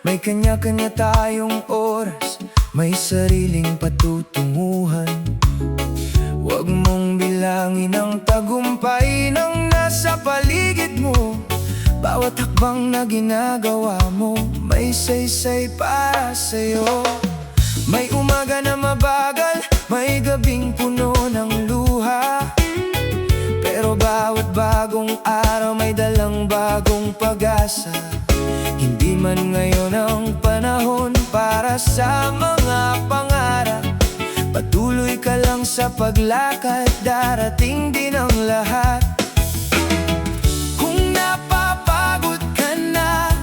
May kanya-kanya tayong oras, may sariling patutunguhan. Huwag mong bilangin ang tagumpay ng nasa paligid mo. Bawat hakbang na ginagawa mo, may saysay para sa'yo. May umaga na mabagal, may gabing puno ng luha. Pero bawat bagong araw may dalang bagong pag-asa. Hindi man ngayon ang panahon para sa mga pangarap, patuloy ka lang sa paglakad, darating din ang lahat. Kung napapagod ka na,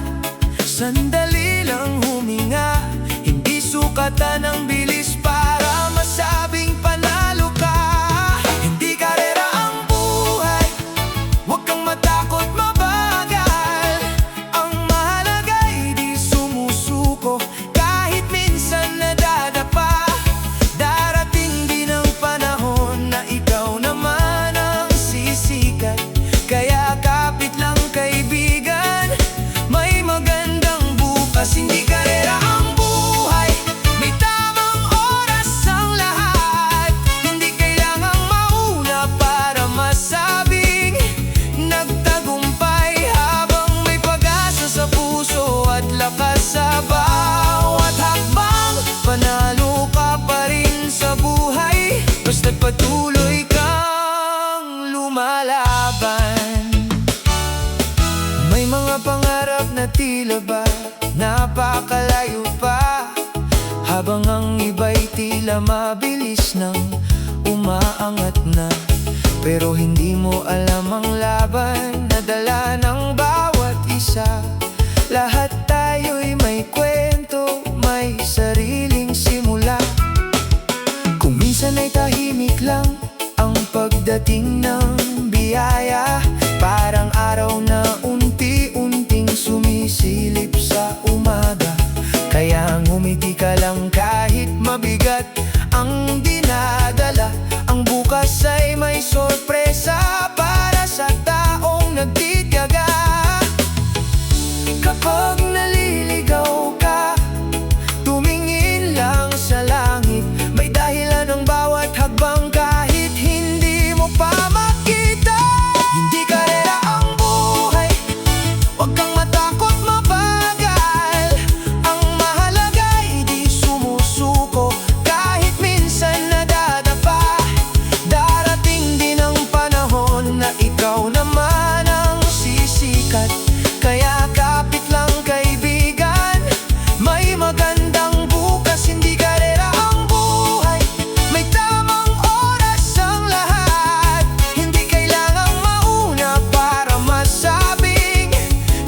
sandali lang huminga. Hindi sukatan ang bilis para masabing panalo ka. Hindi karera ang buhay, huwag kang matakot mabagal. Ang mahalaga'y di sumusuko, kahit minsan nadadapa. Darating din ang panahon na ikaw naman ang sisikat. Kaya kapit lang kaibigan, may magandang bukas. Hindi karera ang buhay, may tamang oras ang lahat. Hindi kailangang mauna para masabing nagtagumpay. Habang may pag-asa sa puso at lakas sa bawat hakbang, panalo ka pa rin sa buhay, basta't patuloy kang lumalaban. May mga pangarap na tila ba napakalayo pa, habang ang iba'y tila mabilis nang umaangat na. Pero hindi mo alam ang laban na dala ng bawat isa. Lahat tayo'y may kwento, may sariling simula. Kung minsan ay tahimik lang ang pagdating ng biyaya, parang araw na unti-unting sumisilip sa umaga. Kaya ngumiti ka lang kahit mabigat ang dinadala. Ang bukas ay may sorpresa para sa taong nagtitiyaga. Kapag naliligaw ka, tumingin lang sa langit. May dahilan ang bawat hakbang kahit hindi mo pa makita. Hindi karera ang buhay, huwag kang matakot mabagal. Ang mahalaga'y di sumusuko, kahit minsan nadadapa. Darating din ang panahon na ikaw naman ang sisikat. Kaya kapit lang kaibigan, may magandang bukas. Hindi karera ang buhay, may tamang oras ang lahat. Hindi kailangang mauna para masabing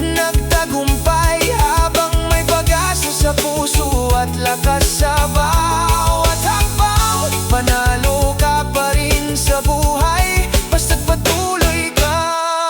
nagtagumpay. Habang may pag-asa sa puso at lakas sa bawat hakbang, panalo ka pa rin sa buhay, basta't patuloy kang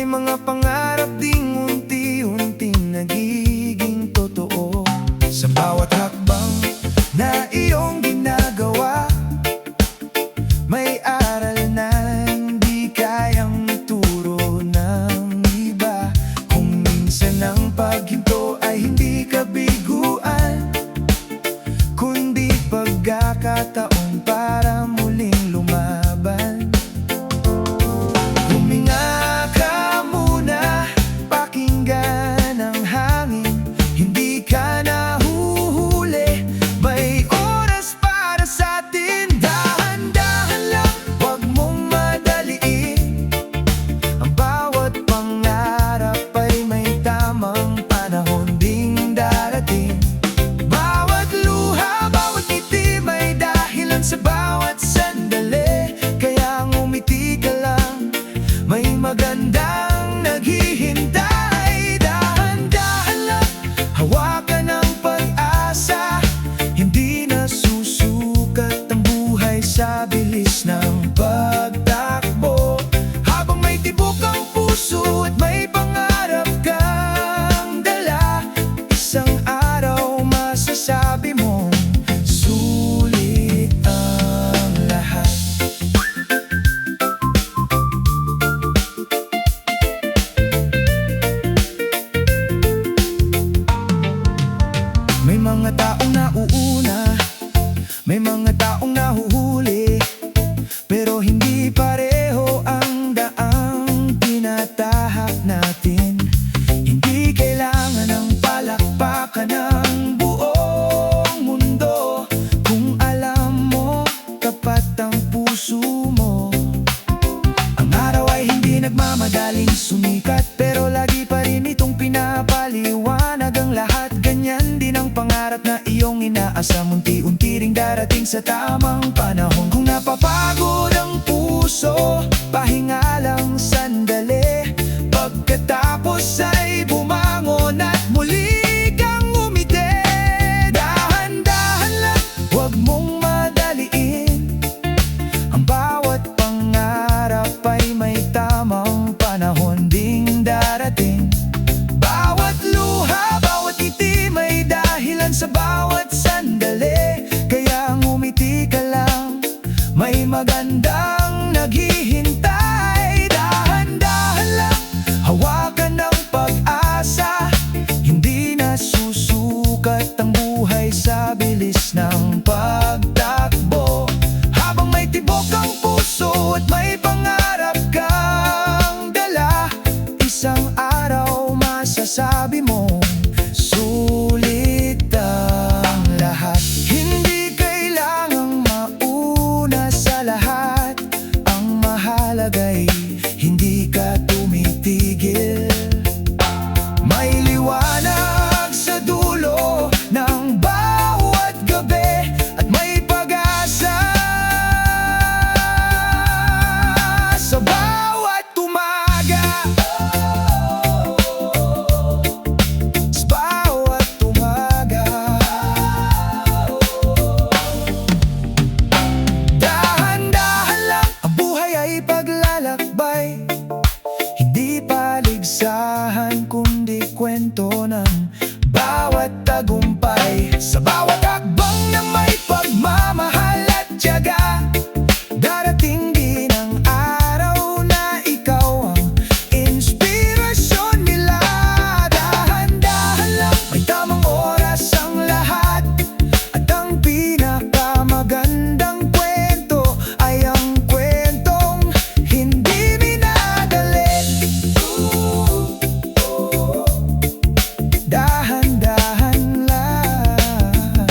May mga pangarap ding unti-unting nagiging totoo. Sa bawat hakbang na iyong ginagawa, may aral na hindi kayang ituro ng iba. Kung minsan ang paghinto ay hindi kabiguan, kundi pagkakataon para muling lumaban. Huminga ka muna, pakinggan ang hangin, hindi ka nahuhuli. May oras para sa atin, dahan-dahan lang, huwag mong madaliin. Ang bawat pangarap ay may tamang panahon ding darating. Bawat luha, bawat ngiti, may dahilan sa bawat sandali. Kaya ngumiti ka lang, may magandang naghihintay. Dahan-dahan lang, hawakan ang pag-asa, hindi na susukat ang buhay sa bilis ng pagtakbo. Habang may tibok ang puso at may pangarap kang dala, isang araw masasabi mong sulit ang lahat. May mga taong nauuna, may mga taong nahuhuli, pero hindi pareho ang daang tinatahak natin. Hindi kailangan ng palakpakan ng buong mundo kung alam mo tapat ang puso mo. Ang araw ay hindi nagmamadaling sumikat, pero lagi pa rin itong pinapaliwanag ang lahat. Ganyan din ang pangarap na iyong inaasam, unti-unti ring darating sa tamang panahon. Kung napapagod ang puso, pahinga lang sandali, pagkatapos ay bumangon at muli kang umiti. Dahan-dahan lang, huwag mong madaliin. Ang bawat pangarap ay may tamang panahon ding darating. Bawat luha, bawat ngiti, may dahilan sa bawat sandali. Kaya ngumiti ka lang, may magandang naghihintay. Dahan-dahan lang, hawakan ng pag-asa, hindi na susukat ang buhay sa bilis ng pagtakbo. Habang may tibok ang puso at may pangarap kang dala, isang araw masasabi mo sulit ang lahat. Hindi kailangang mauna sa lahat, ang mahalaga'y hindi ka tumitigil. May liwanag sa dulo ng bawat gabi at may pag-asa sa bawat umaga. Sa bawat umaga. Dahan-dahan lang, ang buhay ay paglalakbay, hindi paligsahan kundi kwento ng bawat tagumpay. Sa bawat hakbang na may pagmamahal at tiyaga, darating din ang araw na ikaw ang inspirasyon nila. Dahan-dahan lang, may tamang oras ang lahat, at ang pinakamagandang kwento ay ang kwentong hindi minadali. Dahan-dahan lang.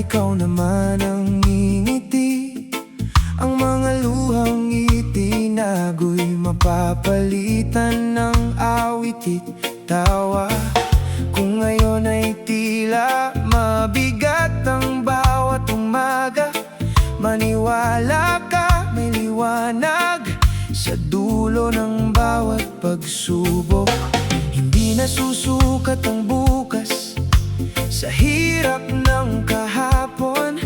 ikaw naman ang ngingiti. Ang mga luhang itinago'y mapapalitan ng awit at tawa. Kung ngayon ay tila mabigat ang bawat umaga, maniwala ka, may liwanag sa dulo ng bawat pagsubok. Hindi nasusukat ang bukas sa hirap ng kahapon,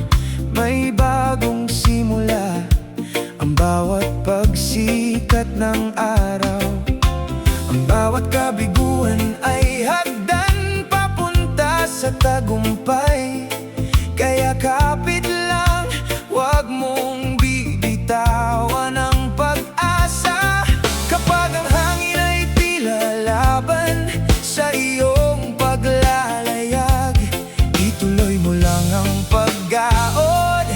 may bagong simula ang bawat pagsikat ng araw. Ang bawat kabiguan ay hagdan papunta sa tagumpay. Kaya kapit lang, wag mong bibitawan ang pag-asa. Kapag ang hangin ay tila laban sa iyong paglalayag, ituloy mo lang ang paggaod.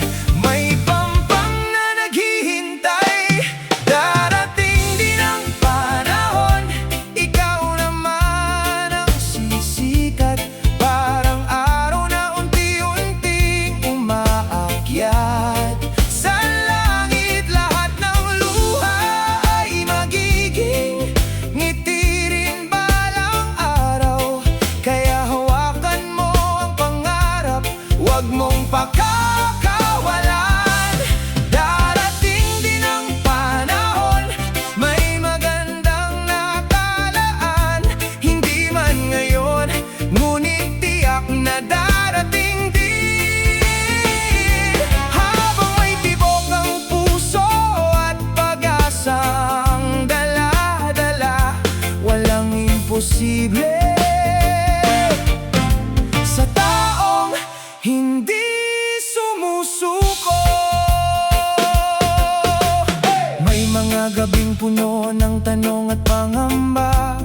May pampang na naghihintay. Darating din ang panahon, ikaw naman ang sisikat. Parang araw na unti-unting umaakyat sa langit. Lahat ng luha ay magiging ngiti rin balang araw. Kaya hawakan mo ang pangarap, wag mong pakakawalan. Darating din ang panahon, may magandang nakalaan. Hindi man ngayon, ngunit tiyak na darating din. Habang may tibok ang puso at pag-asang dala-dala, walang imposible sa taong hindi sumusuko. May mga gabing puno ng tanong at pangamba,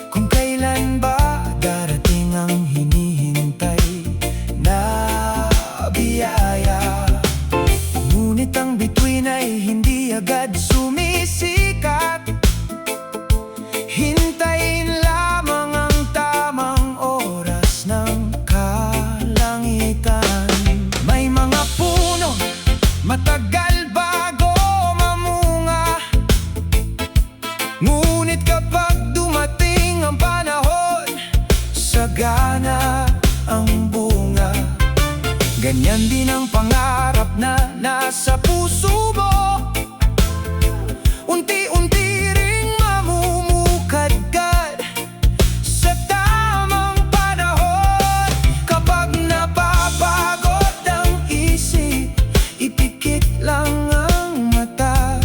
kung kailan ba darating ang hinihintay na biyaya. Ngunit ang bituin ay hindi agad sumisikat. Hintayin lamang ang tamang oras ng kalangitan. May mga puno matagal bago mamunga, ngunit kapag dumating ang panahon, sagana ang bunga. Ganyan din ang pangarap na nasa puso mo, unti-unti ring mamumukadkad sa tamang panahon. Kapag napapagod ang isip, ipikit lang ang mata.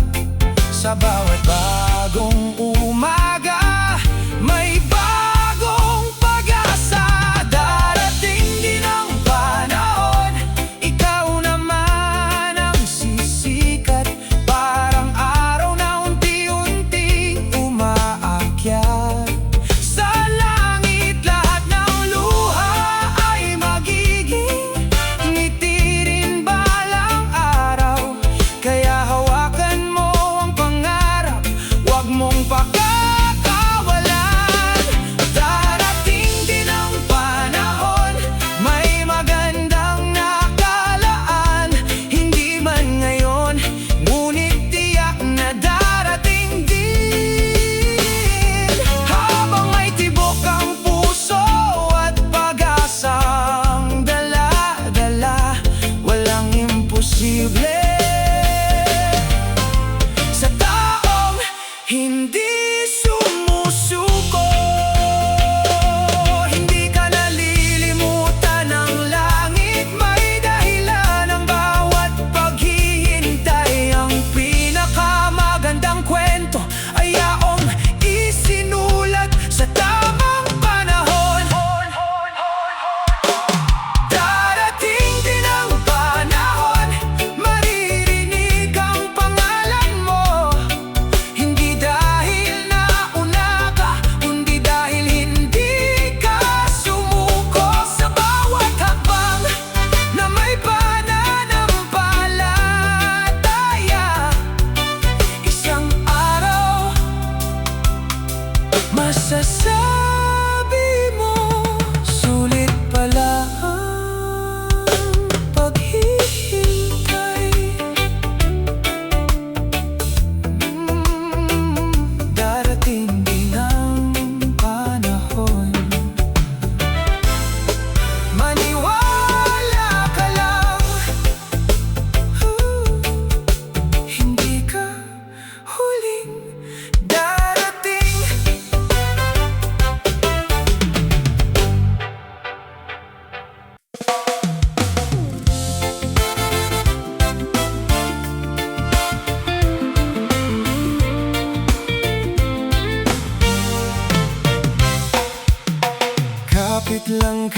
Sa bawat bagong umaga, may bagong pag-asa. Darating din ang panahon, ikaw naman ang sisikat.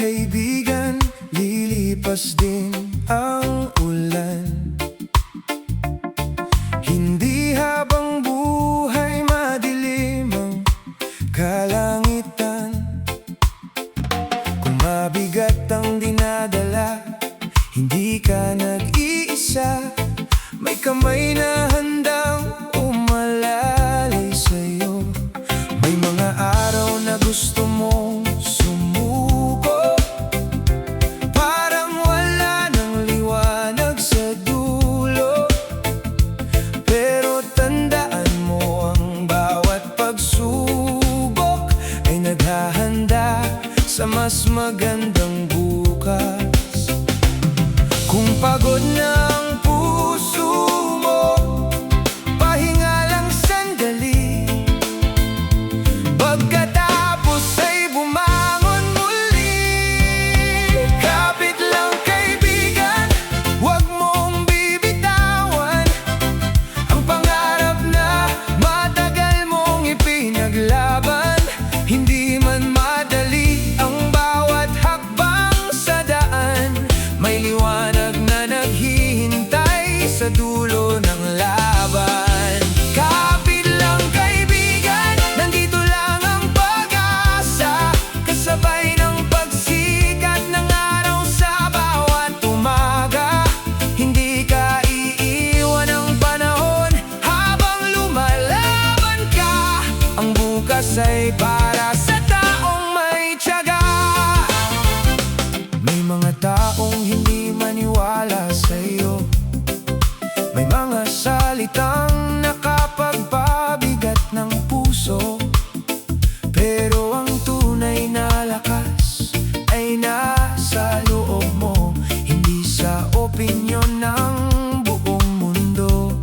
kaibigan, lilipas din ang ulan. Hindi habang buhay madilim ang kalangitan. Kung mabigat ang dinadala, hindi ka nag-iisa. May kamay na handang umalalay sa'yo. May mga araw na gusto mong sumuko, parang wala nang liwanag sa dulo. Pero tandaan mo, ang bawat pagsubok ay naghahanda sa mas magandang bukas. Kung pagod na ang puso mo, pahinga lang sandali. Pagkatapos ay bumangon muli. Kapit lang kaibigan, huwag mong bibitawan ang pangarap na matagal mong ipinaglaban. Hindi man madali ang bawat hakbang sa daan, may liwanag na naghihintay sa dulo ng laban. Kapit lang kaibigan, nandito lang ang pag-asa, kasabay ng pagsikat ng araw sa bawat umaga. Hindi ka iiwan ng panahon habang lumalaban ka. Ang bukas ay para sa taong may tiyaga. May mga taong hindi maniwala sa'yo, may mga salitang nakapagpabigat ng puso. Pero ang tunay na lakas ay nasa loob mo, hindi sa opinyon ng buong mundo.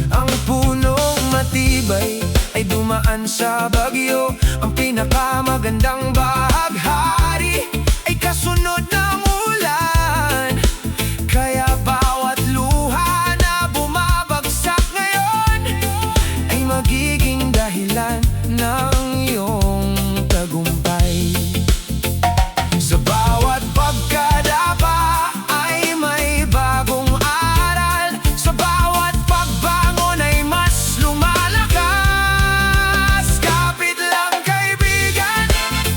Ang punong matibay ay dumaan sa bagyo, ang pinakamagandang bahaghari ay kasunod ng ulan. Kaya bawat luha na bumabagsak ngayon ay magiging dahilan ng iyong tagumpay. Sa bawat pagkadapa ay may bagong aral, sa bawat pagbangon ay mas lumalakas. Kapit lang kaibigan,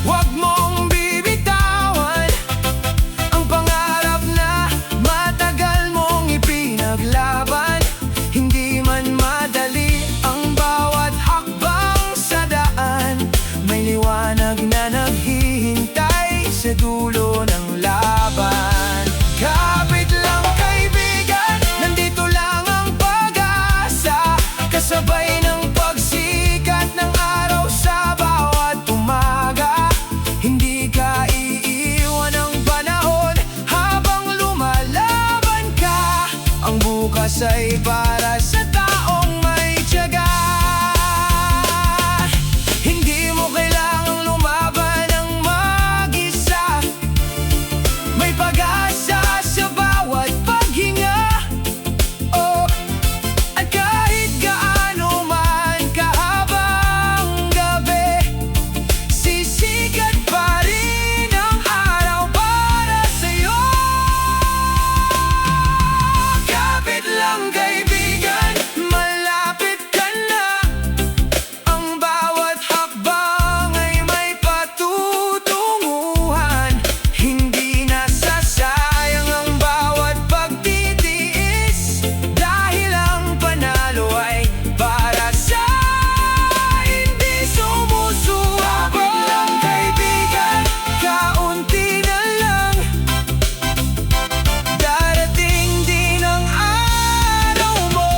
huwag mong bibitawan ang pangarap na matagal mong ipinaglaban. Hindi man madali ang bawat hakbang sa daan, may liwanag na naghihintay sa dulo ng laban. Kapit lang kaibigan, nandito lang ang pag-asa, kasabay ng pagsikat ng araw sa bawat umaga. Hindi ka iiwan ng panahon habang lumalaban ka. Ang bukas ay para sa taong may tiyaga. Hindi mo kailangang lumaban ng mag-isa, may pag-asa sa bawat paghinga. Oh, at kahit gaano man kahabang gabi, sisikat pa rin ang araw para sa'yo. Kapit lang kaibigan, malapit ka na. Ang bawat hakbang ay may patutunguhan. Hindi nasasayang ang bawat pagtitiis, dahil ang panalo ay para sa hindi sumusuko. Kapit lang kaibigan, kaunti na lang, darating din ang araw mo.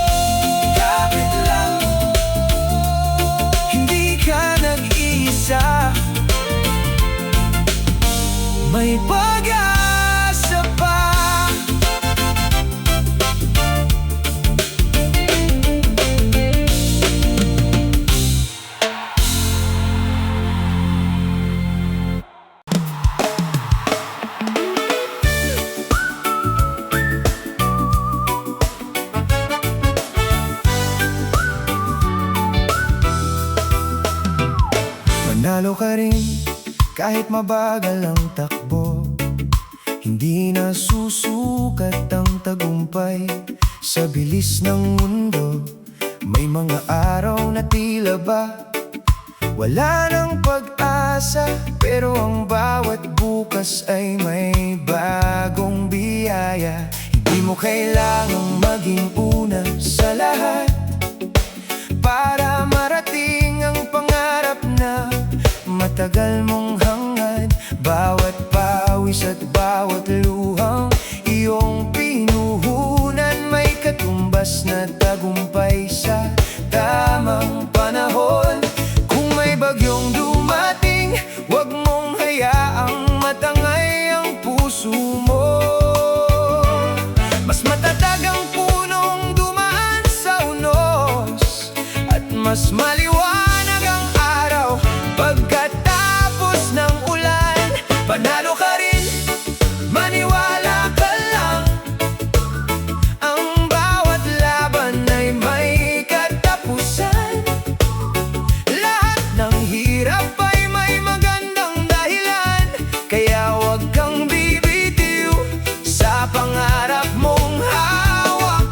Kapit lang, hindi ka nag-iisa, may pag-asa pa. Manalo ka rin kahit mabagal ang takbo. nasusukat ang tagumpay. Sa bilis ng mundo, may mga araw na tila ba wala nang pag-asa, pero ang bawat bukas ay may bagong biyaya. Hindi mo kailangang maging una sa lahat para marating ang pangarap na matagal mong hangad. Bawat pawis at bawat luhang iyong pinuhunan may katumbas na tagumpay sa tamang panahon. Kung may bagyong dumating, huwag mong hayaang matangay ang puso mo. Mas matatag ang punong dumaan sa unos, at mas maliwanag ang araw pagkatapos ng ulan. Panalo ka rin, maniwala ka lang. Ang bawat laban ay may katapusan. Lahat ng hirap ay may magandang dahilan, kaya huwag kang bibitiw sa pangarap mong hawak.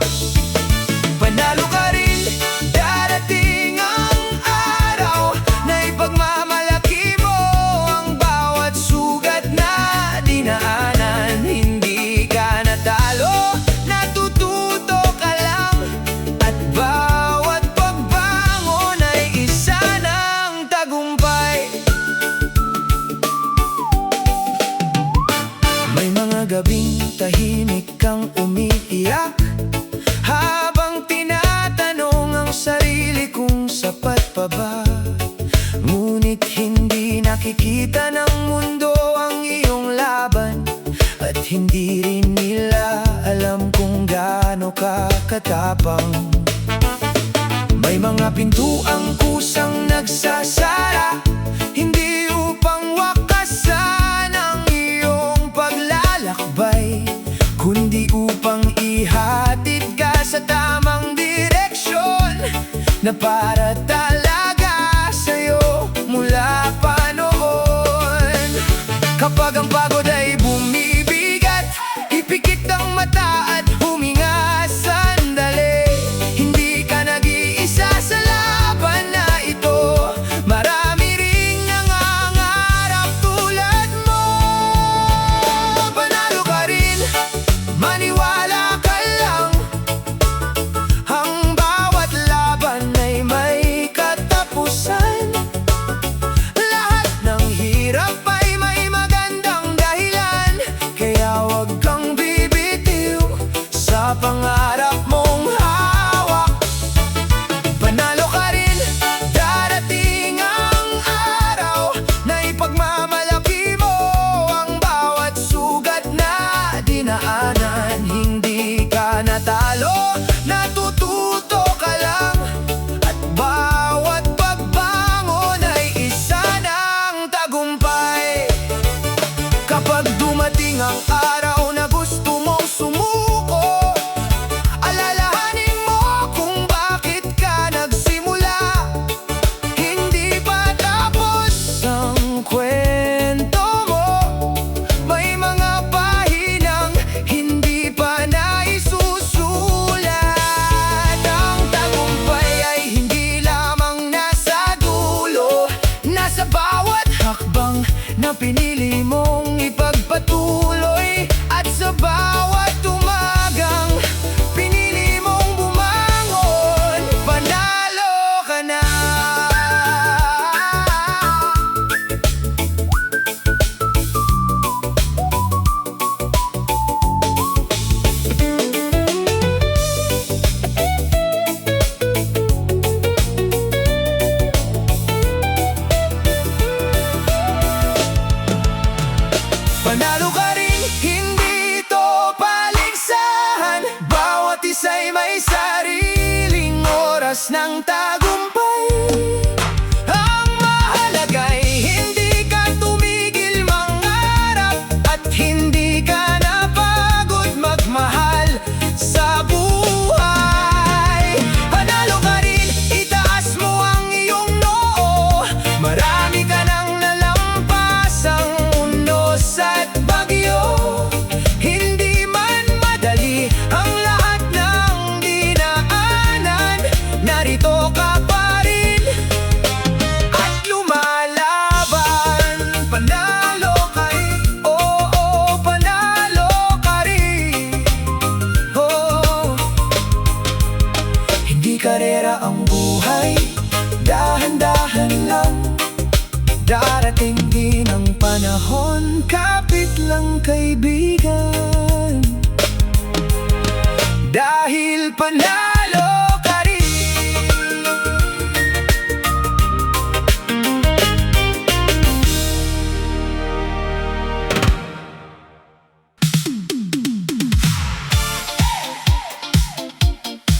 Panalo ka rin, darating ang araw na ipagmamalaki mo ang bawat sugat na dinaanan. Hindi ka natalo, natututo ka lang, at bawat pagbangon ay isa ng tagumpay. May mga gabing tahimik kang umiiyak habang tinatanong ang sarili kung sapat pa ba. Ngunit hindi nakikita ng mundo ang iyong laban, at hindi rin nila alam kung gaano ka katapang. May mga pintuang kusang nagsasara, hindi upang wakasan ang iyong paglalakbay, kundi upang ihatid ka sa tamang direksyon na para talaga sa'yo mula pa noon. Kapag ang pagod ay bumibigat, ipikit ang mata at huminga sandali. Hindi ka nag-iisa sa laban na ito, marami ring nangangarap tulad mo. Panalo ka rin, maniwala ka lang. Ang bawat laban ay may katapusan. Lahat ng hirap ay may magandang dahilan, kaya huwag kang bibitiw sa pangarap mong hawak. Panalo ka rin, darating ang araw na ipagmamalaki mo ang bawat sugat na dinaanan. Hindi ka natalo, natututo ka lang, at bawat pagbangon ay isa ng tagumpay. Kapag dumating ang araw na gusto mong sumuko, alalahanin mo kung bakit ka nagsimula. Hindi pa tapos ang kwento mo, may mga pahinang hindi pa naisusulat. Ang tagumpay ay hindi lamang nasa dulo, nasa bawat hakbang na pinili mong ipagpatuloy, at sa bawat umagang pinili mong bumangon. Panalo ka na. Panalo ka rin, hindi ito paligsahan. Bawat isa'y may sariling oras ng tagumpay. Ang mahalaga'y hindi ka tumigil mangarap, at hindi ka napagod magmahal sa buhay. Panalo ka rin, itaas mo ang iyong noo. Marami ka nang nalampasang unos at bagyo. Hindi kaibigan. Dahil panalo ka rin.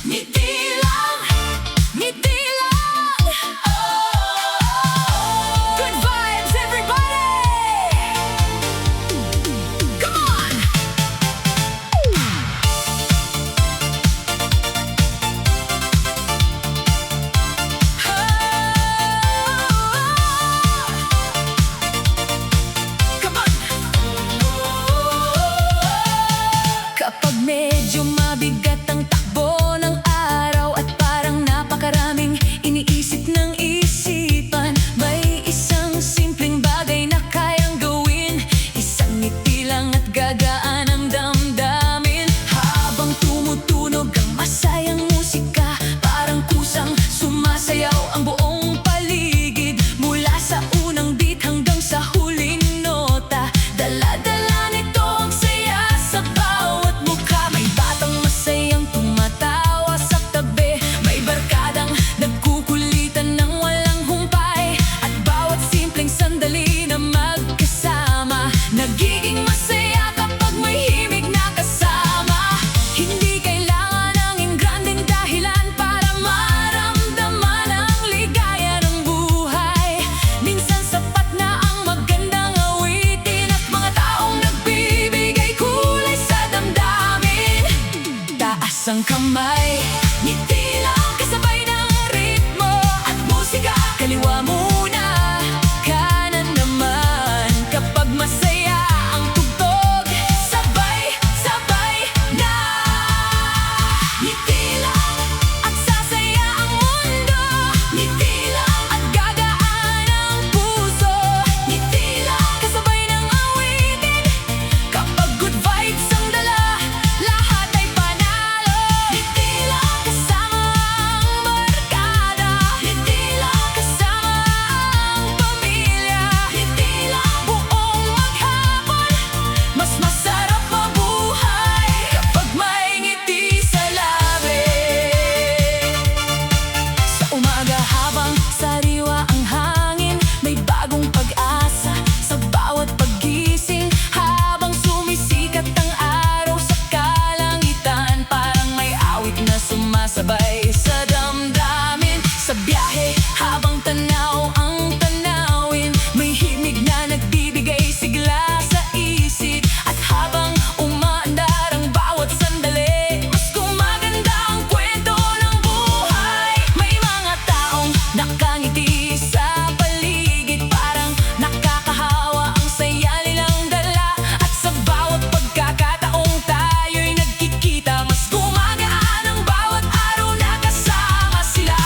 Ngiti lang, ngiti lang. Good vibes, everybody. Come on. Come on. Kapag medyo mabigat ang takbo ng araw at parang napakaraming iniisip ng isipan, may isang simpleng bagay na kayang gawin. Isang ngiti lang at gagaan ang damdamin. Habang tumutunog ang masayang musika, parang kusang sumasayaw ang buong paligid. Mula sa unang beat hanggang sa huling nota, dala-dala nito ang saya sa bawat mukha. May batang masayang tumatawa sa tabi, may barkadang nagkukulitan ng walang humpay, at bawat simpleng sandali na magkasama nagiging masaya kapag may himig na kasama. Hindi kailangan ng ingranding dahilan para maramdaman ang ligaya ng buhay. Minsan sapat na ang magandang awitin at mga taong nagbibigay kulay sa damdamin. Taas ang kamay, ngiti lang kasabay ng ritmo at musika. Kaliwa muna, kanan naman. Kapag masaya ang tugtog, sabay-sabay na. Ngiti lang at sasaya ang mundo. Ngiti lang at gagaan ang puso. Ngiti lang kasabay ng awitin. Kapag good vibes ang dala, lahat ay panalo. Ngiti lang kasama ang barkada. Ngiti lang kasama ang pamilya. Ngiti lang buong maghapon, mas masarap mabuhay kapag may ngiti sa labi. Sa umaga habang sariwa ang hangin, may bagong pag-asa sa bawat paggising. Habang sumisikat ang araw sa kalangitan, parang may awit na sumasabay sa damdamin. Sa biyahe habang tanaw ang tanawin, may himig na nagbibigay sigla sa isip. At habang umaandar ang bawat sandali, mas gumaganda ang kwento ng buhay. May mga taong nakangiti sa paligid, parang nakakahawa ang saya nilang dala. At sa bawat pagkakataong tayo'y nagkikita, mas gumagaan ang bawat araw na kasama sila.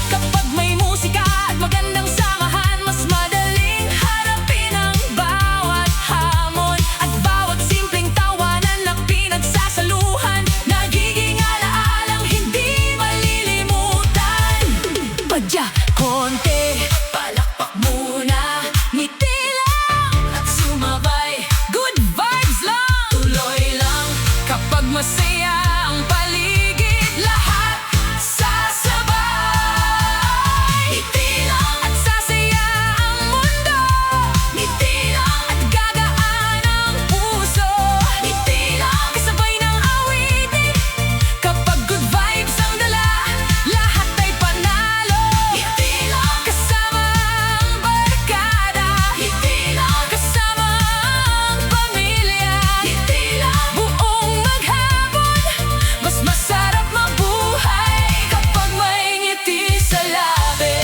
Kapag may musika at magandang samahan, mas madaling harapin ang bawat hamon. At bawat simpleng tawanan na pinagsasaluhan, nagiging alaalang hindi malilimutan. Padya, konti, palakpak muna. Ngiti lang at sumabay, good vibes lang. Tuloy lang kapag masaya ang paligid, lahat sasabay. Ngiti lang at sasaya ang mundo. Ngiti lang at gagaan ang puso. Ngiti lang kasabay ng awitin. Kapag good vibes ang dala, lahat ay panalo. Ngiti lang kasama ang barkada. Ngiti lang kasama ang pamilya. Ngiti lang buong maghapon, mas masarap mabuhay kapag may ngiti sa labi.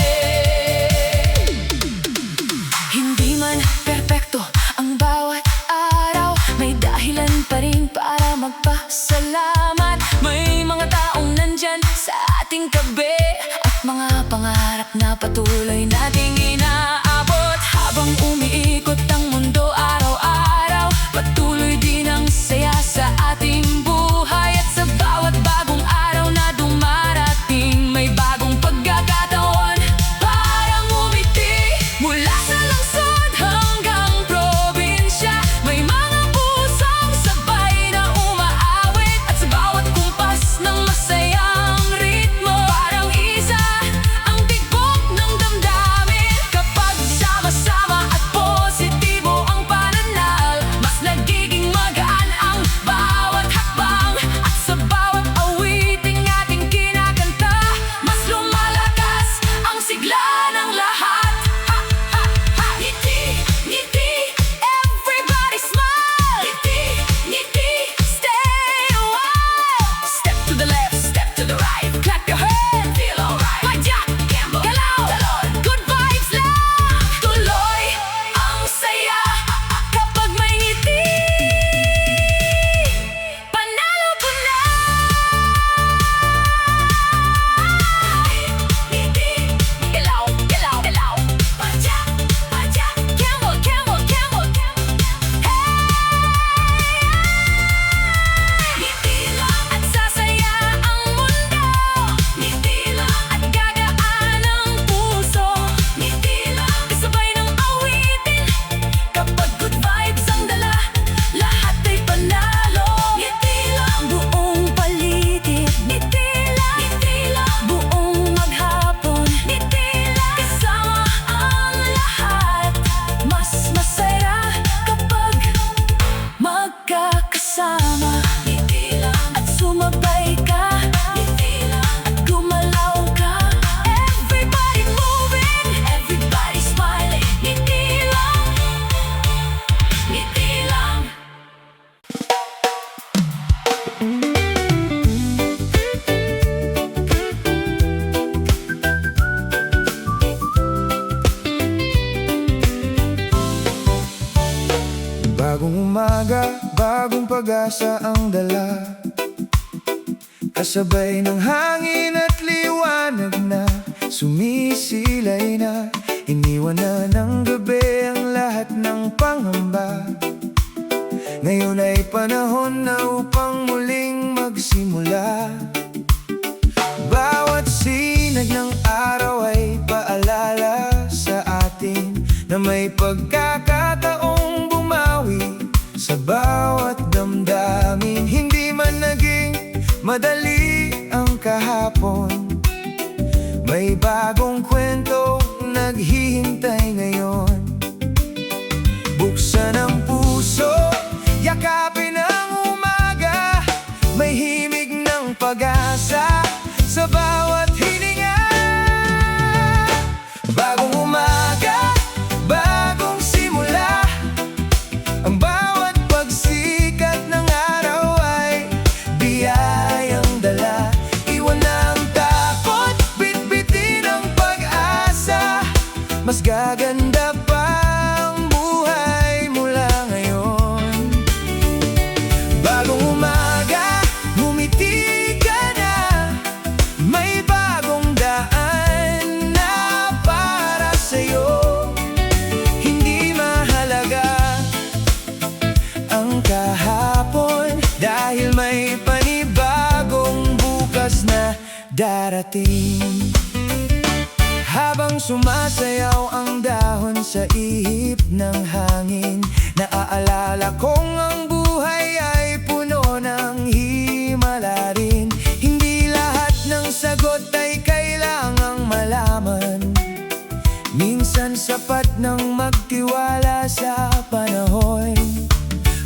Hindi man perpekto ang bawat araw, may dahilan pa rin para magpasalamat. May mga taong nandyan sa ating tabi, at mga pangarap na patuloy nating inaabot. Habang umiikot ang mundo araw-araw, patuloy din ang saya sa ating buhay. At sa bawat bagong araw na dumarating, may bagong pagkakataon parang umiti. Mula sa lungsod hanggang probinsya, may mga puso Bagong umaga, bagong pag-asa ang dala, kasabay ng hangin at liwanag na sumisilay na. Iniwan na ng gabi ang lahat ng pangamba. Ngayon ay panahon na upang muling magsimula. Bawat sinag ng araw ay paalala sa atin na may pagkakataong bumawi sa bawat damdamin. Hindi man naging madali ang kahapon, may bagong kwento naghihintay ngayon. Buksan ang puso, yakapin ang umaga, may himig ng pag-asa sa bawat hininga. Bagong umaga, bagong simula, ang bawat pagsikat ng araw ay biyayang dala. Iwan na ang takot, bitbitin ang pag-asa, mas gaganda pa ang buhay mula ngayon. Bagong umaga, ngumiti ka na, may bagong daan na para sa'yo. Hindi mahalaga ang kahapon, dahil may panibagong bukas na darating. Habang sumasayaw ang dahon sa ihip ng hangin, naaalala kong ang buhay ay puno ng himala rin. Hindi lahat ng sagot ay kailangang malaman, minsan sapat nang magtiwala sa panahon.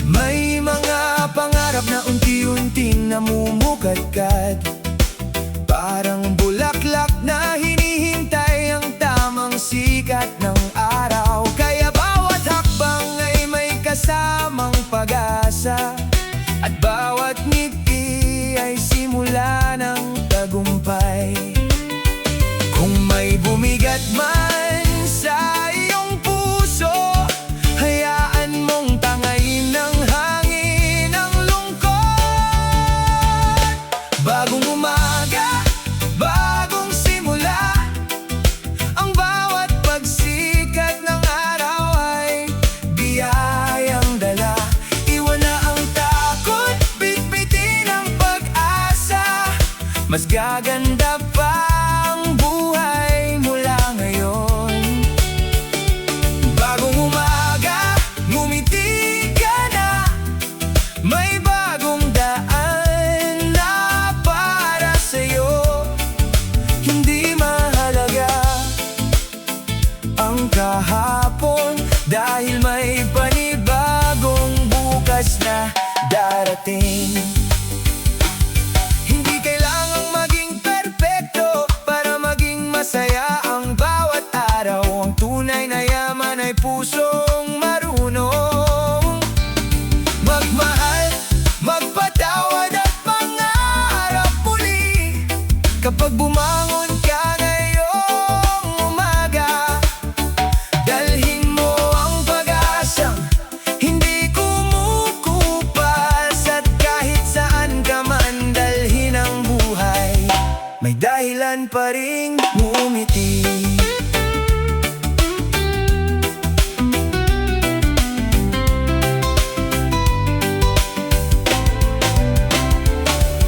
May mga pangarap na unti-unting namumukadkad, parang bulaklak na hinihintay ang tamang sikat ng araw. Kaya bawat hakbang ay may kasamang pag-asa, at bawat ngiti ay simula ng tagumpay. Kung may bumigat man sa iyong puso, hayaan mong tangayin ng hangin ang lungkot. Bagong umaga, bagong simula, ang bawat pagsikat ng araw ay biyayang dala. Iwan na ang takot, bitbitin ang pag-asa, mas gaganda pa ang buhay mula ngayon. Bagong umaga, ngumiti ka na, may bagong daan na para sa'yo. Hindi mahalaga ang kahapon, dahil may panibagong bukas na darating. Hindi kailangang maging perpekto para maging masaya ang bawat araw. Ang tunay na yaman ay pusong marunong magmahal, magpatawad at mangarap muli. Kapag bumangon ka ngayong umaga, dalhin mo ang pag-asang hindi kumukupas, at kahit saan ka man dalhin ang buhay, may dahilan pa ring ngumiti.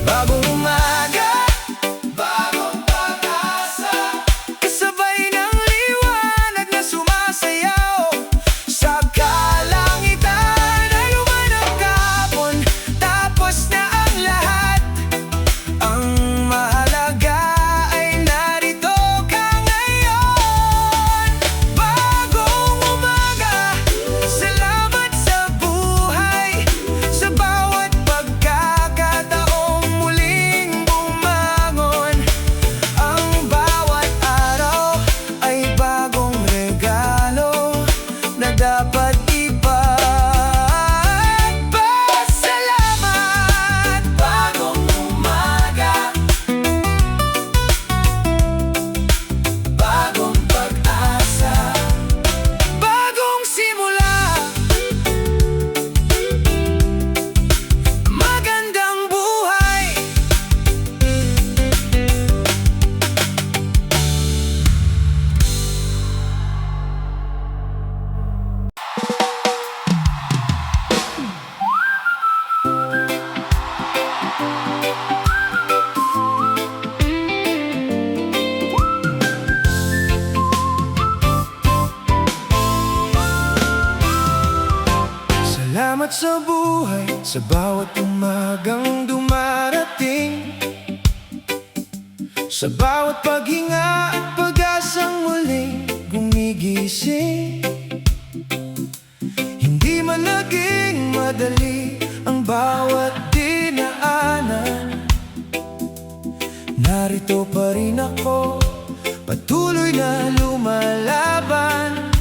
Bagong umaga, bagong pag-asa, kasabay ng liwanag na sumasayaw sa kalangitan. Ay lumanap kahapon, tapos na ang lahat. Ang mahalaga ay narito sa buhay, sa bawat umagang dumarating, sa bawat paghinga at pag-asang muling gumigising. Hindi man naging madali ang bawat dinaanan, narito pa rin ako, patuloy na lumalaban.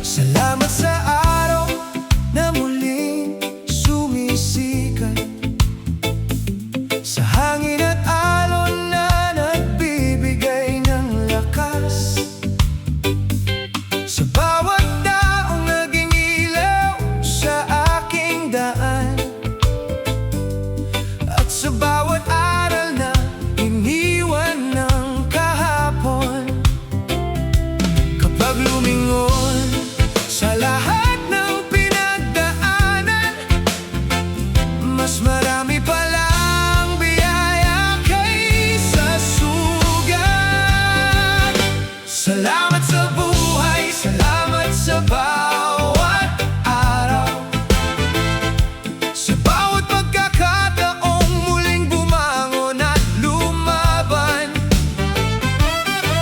Salamat sa araw na muling sumisikat, sa hangin at alon na nagbibigay ng lakas, sa bawat taong naging ilaw sa aking daan, at sa bawat aral na iniwan ng kahapon. Kapag lumingon sa lahat ng pinagdaanan, mas marami palang biyaya kaysa sugat. Salamat sa buhay, salamat sa bawat araw, sa bawat pagkakataong muling bumangon at lumaban.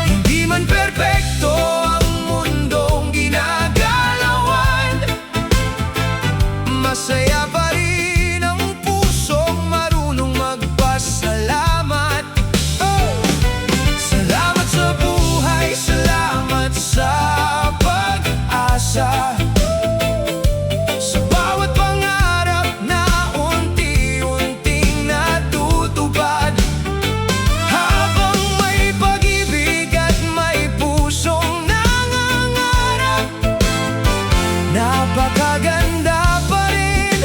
Hindi man perpekto ang mundong ginagalawan, masaya pa rin ang pusong marunong magpasalamat. Oh! Salamat sa buhay, salamat sa pag-asa, sa bawat pangarap na unti-unting natutupad. Habang may pag-ibig at may pusong nangangarap, napakaganda pa rin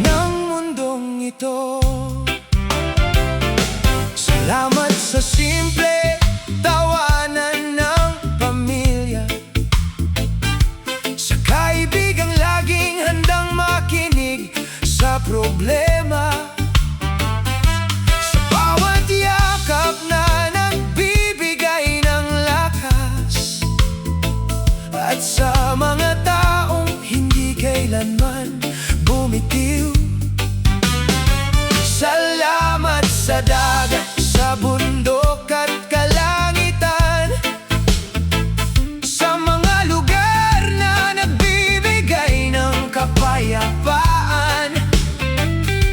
ng mundong ito. Salamat sa simple tawanan ng pamilya, sa kaibigang laging handang makinig sa problema, sa bawat yakap na nagbibigay ng lakas, at sa mga taong hindi kailanman bumitiw. Salamat sa dagat, sa bundok at kalangitan, sa mga lugar na nagbibigay ng kapayapaan.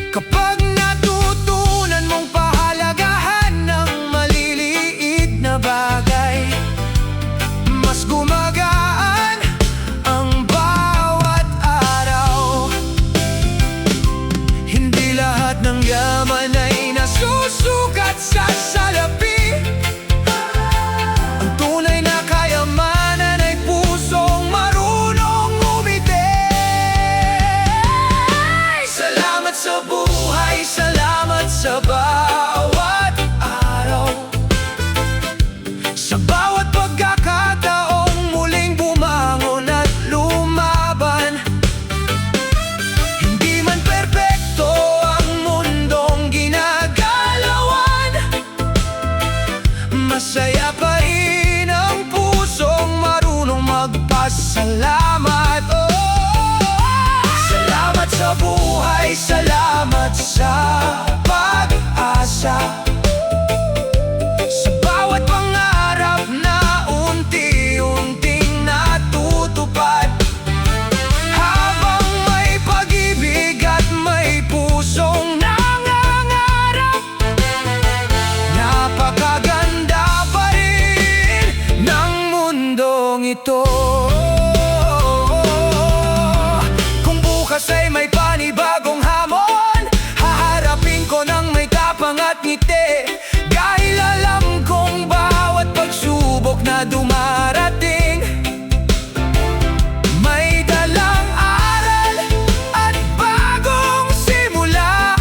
Kapag natutunan mong pahalagahan ng maliliit na bagay, mas gumagaan ang bawat araw. Hindi lahat ng yaman ay nasusukat sa salapi. Ang tunay na kayamanan ay pusong marunong umiti. Salamat sa buhay, salamat sa bawat araw, sa bawat pagkakataong muling bumangon at lumaban. Hindi man perpekto ang mundong ginagalawan, masaya pa rin ang pusong marunong magpasalamat. Oh! Salamat sa buhay, salamat sa pag-asa, sa bawat pangarap na unti-unting natutupad. Habang may pag-ibig at may pusong nangangarap, napakaganda pa rin ng mundong ito. Kung bukas ay may panibagong hamon, haharapin ko ng may tapang at ngiti, dahil alam kong bawat pagsubok na dumarating may dalang aral at bagong simula.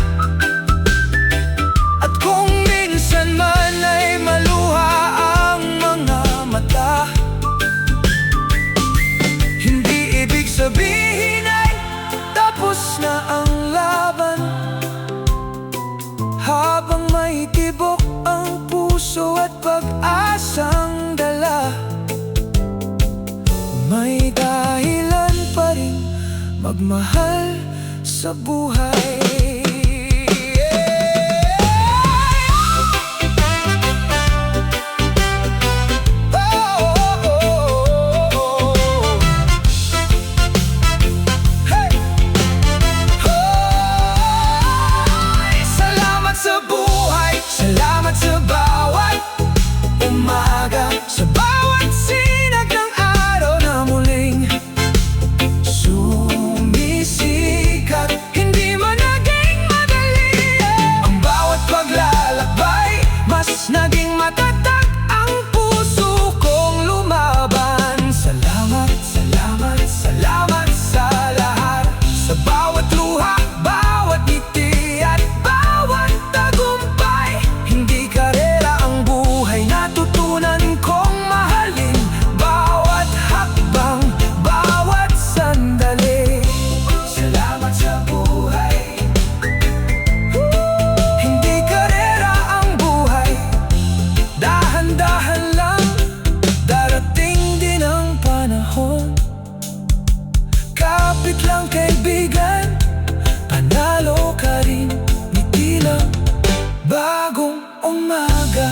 At kung minsan man ay maluha ang mga mata, hindi ibig sabihin ay tapos na ang laban. Habang may tibok ang puso at pag-asang dala, may dahilan pa rin magmahal sa buhay. Salamat sa buhay, salamat sa bawat umaga, sa bawat sinag ng araw na muling sumisikat. Hindi man naging madali, ang bawat paglalakbay, mas naging matatag ang puso kong lumaban. Salamat, salamat, salamat sa lahat, sa bawat luha, bawat ngiti at bawat tagumpay. Hindi karera ang buhay, natutunan kong mahalin bawat hakbang, bawat sandali. Salamat sa buhay. Hindi karera ang buhay, dahan-dahan lang, darating din ang panahon. Kapit lang kaibigan, panalo ka rin, ngiti lang, bagong umaga.